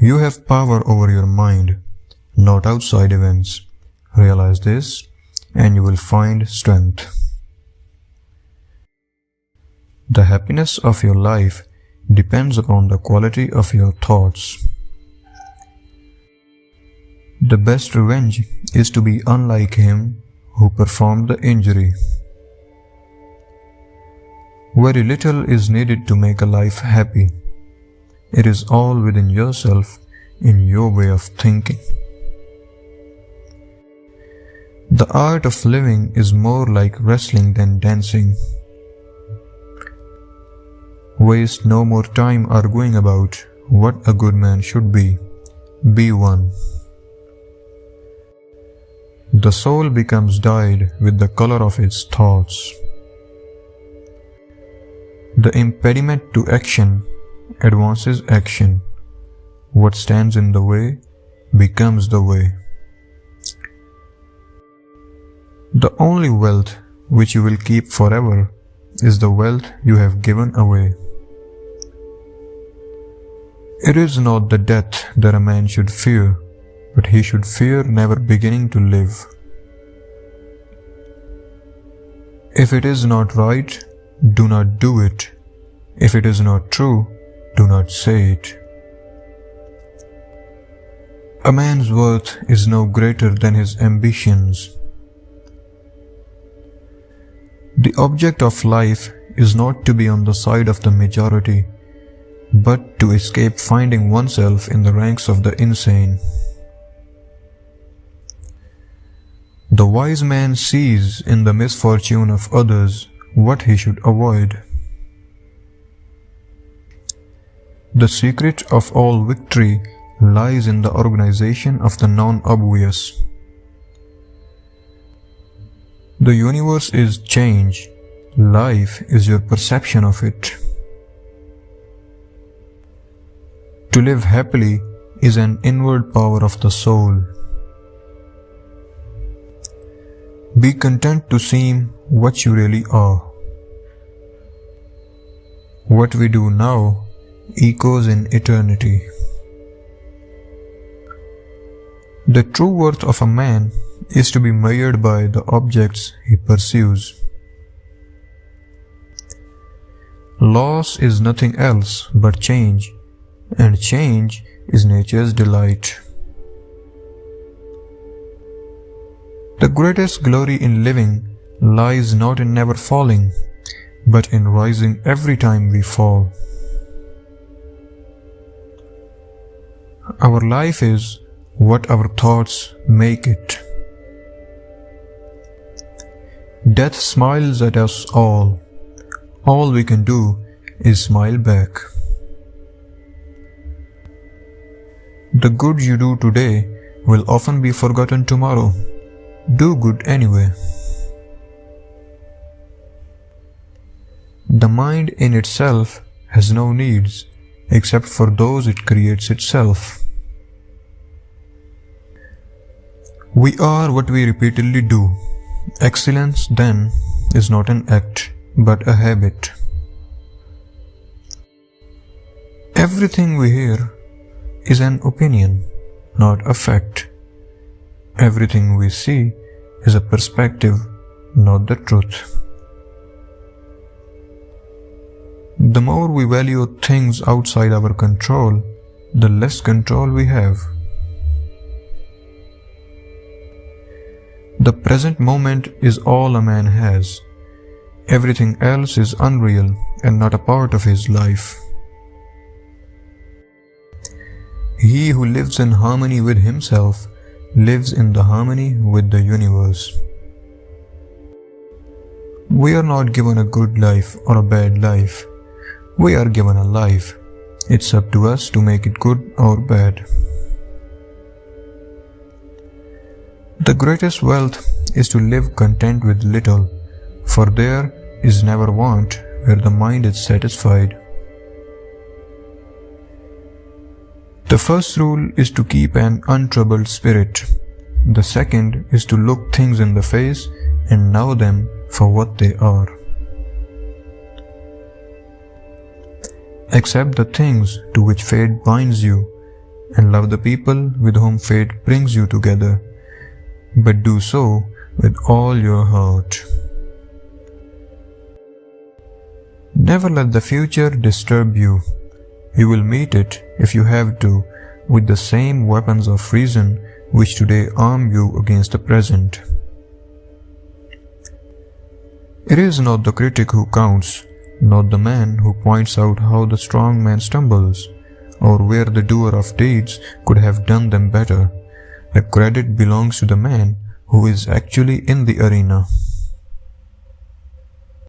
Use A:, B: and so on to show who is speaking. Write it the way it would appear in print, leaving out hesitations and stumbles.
A: You have power over your mind, not outside events. Realize this, and you will find strength. The happiness of your life depends upon the quality of your thoughts. The best revenge is to be unlike him who performed the injury. Very little is needed to make a life happy. It is all within yourself, in your way of thinking. The art of living is more like wrestling than dancing. Waste no more time arguing about what a good man should be. Be one. The soul becomes dyed with the color of its thoughts. The impediment to action advances action. What stands in the way becomes the way. The only wealth which you will keep forever is the wealth you have given away. It is not the death that a man should fear, but he should fear never beginning to live. If it is not right, do not do it. If it is not true, do not say it. A man's worth is no greater than his ambitions. The object of life is not to be on the side of the majority, but to escape finding oneself in the ranks of the insane. The wise man sees in the misfortune of others what he should avoid. The secret of all victory lies in the organization of the non-obvious. The universe is change. Life is your perception of it. To live happily is an inward power of the soul. Be content to seem what you really are. What we do now echoes in eternity. The true worth of a man is to be measured by the objects he pursues. Loss is nothing else but change, and change is nature's delight. The greatest glory in living lies not in never falling, but in rising every time we fall. Our life is what our thoughts make it. Death smiles at us all. All we can do is smile back. The good you do today will often be forgotten tomorrow. Do good anyway. The mind in itself has no needs except for those it creates itself. We are what we repeatedly do. Excellence, then, is not an act, but a habit. Everything we hear is an opinion, not a fact. Everything we see is a perspective, not the truth. The more we value things outside our control, the less control we have. The present moment is all a man has. Everything else is unreal and not a part of his life. He who lives in harmony with himself lives in the harmony with the universe. We are not given a good life or a bad life. We are given a life. It's up to us to make it good or bad. The greatest wealth is to live content with little, for there is never want where the mind is satisfied. The first rule is to keep an untroubled spirit. The second is to look things in the face and know them for what they are. Accept the things to which fate binds you and love the people with whom fate brings you together, but do so with all your heart. Never let the future disturb you. You will meet it, if you have to, with the same weapons of reason which today arm you against the present. It is not the critic who counts, not the man who points out how the strong man stumbles, or where the doer of deeds could have done them better. The credit belongs to the man who is actually in the arena.